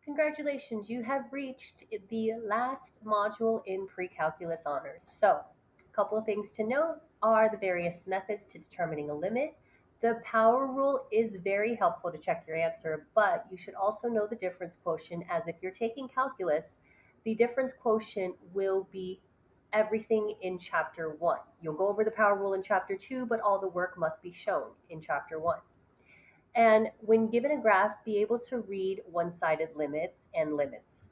Congratulations, you have reached the last module in pre-calculus honors. So, a couple of things to note are the various methods to determining a limit. The power rule is very helpful to check your answer, but you should also know the difference quotient, as if you're taking calculus, the difference quotient will be everything in chapter 1. You'll go over the power rule in chapter 2, but all the work must be shown in chapter 1. And when given a graph, be able to read one-sided limits and limits.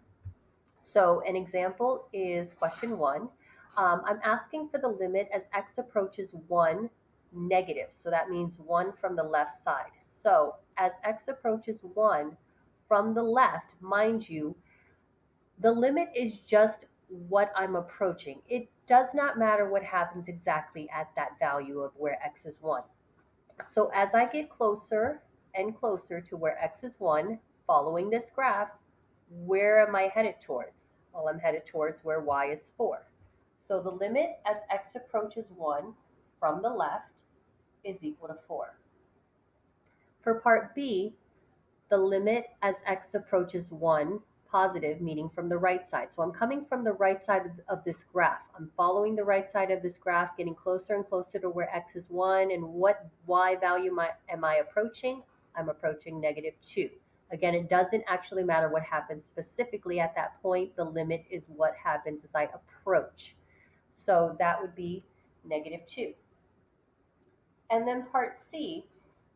So an example is question 1. I'm asking for the limit as x approaches 1 negative. So that means 1 from the left side. So as x approaches 1 from the left, mind you, the limit is just what I'm approaching. It does not matter what happens exactly at that value of where x is 1. So as I get closer and closer to where x is 1, following this graph, where am I headed towards? Well, I'm headed towards where y is 4. So the limit as x approaches 1 from the left is equal to 4. For part B, the limit as x approaches 1 positive, meaning from the right side. So I'm coming from the right side of this graph. I'm following the right side of this graph, getting closer and closer to where x is 1. And what y value am I approaching? I'm approaching negative 2. Again, it doesn't actually matter what happens specifically at that point. The limit is what happens as I approach. So that would be negative 2. And then part C,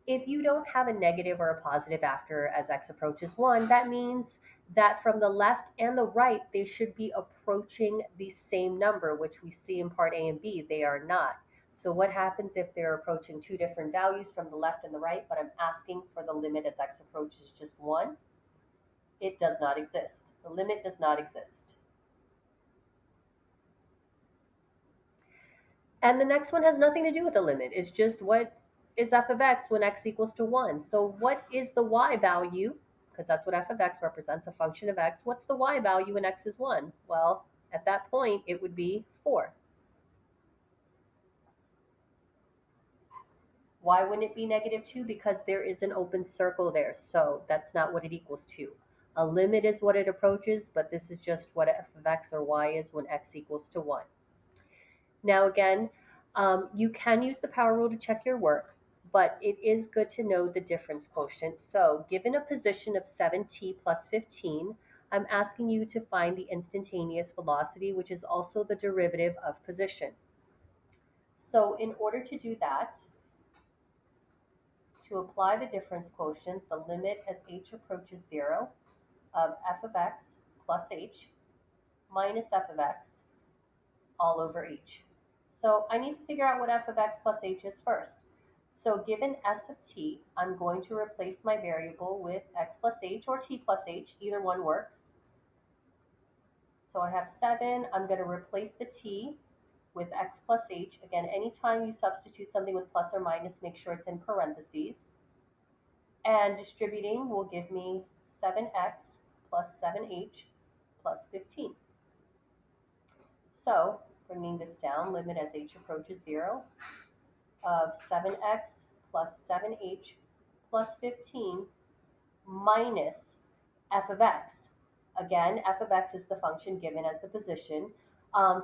if you don't have a negative or a positive after as x approaches 1, that means that from the left and the right, they should be approaching the same number, which we see in part A and B. They are not. So what happens if they're approaching two different values from the left and the right, but I'm asking for the limit as x approaches just 1? It does not exist. The limit does not exist. And the next one has nothing to do with the limit. It's just what is f of x when x equals to 1. So what is the y value? Because that's what f of x represents, a function of x. What's the y value when x is 1? Well, at that point, it would be 4. Why wouldn't it be negative 2? Because there is an open circle there. So that's not what it equals to. A limit is what it approaches, but this is just what f of x or y is when x equals to 1. Now, again, you can use the power rule to check your work, but it is good to know the difference quotient. So given a position of 7t plus 15, I'm asking you to find the instantaneous velocity, which is also the derivative of position. So in order to do that, to apply the difference quotient, the limit as h approaches 0 of f of x plus h minus f of x all over h. So I need to figure out what f of x plus h is first. So given s of t, I'm going to replace my variable with x plus h or t plus h. Either one works. So I have 7. I'm going to replace the t with x plus h. Again, anytime you substitute something with plus or minus, make sure it's in parentheses. And distributing will give me 7x plus 7h plus 15. So bringing this down, limit as h approaches 0 of 7x plus 7h plus 15 minus f of x. Again, f of x is the function given as the position.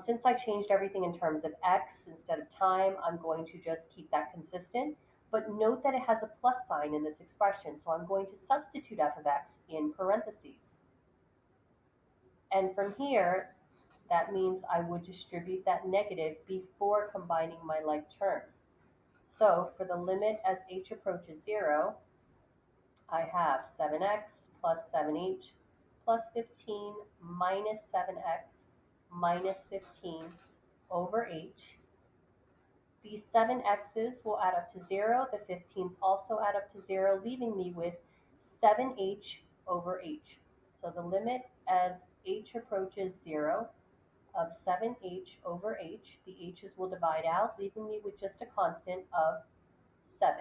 Since I changed everything in terms of x instead of time, I'm going to just keep that consistent. But note that it has a plus sign in this expression, so I'm going to substitute f of x in parentheses. And from here, that means I would distribute that negative before combining my like terms. So for the limit as h approaches 0, I have 7x plus 7h plus 15 minus 7x minus 15 over h. These 7x's will add up to 0. The 15's also add up to 0, leaving me with 7h over h. So the limit as h approaches 0 of 7h over h, the h's will divide out, leaving me with just a constant of 7.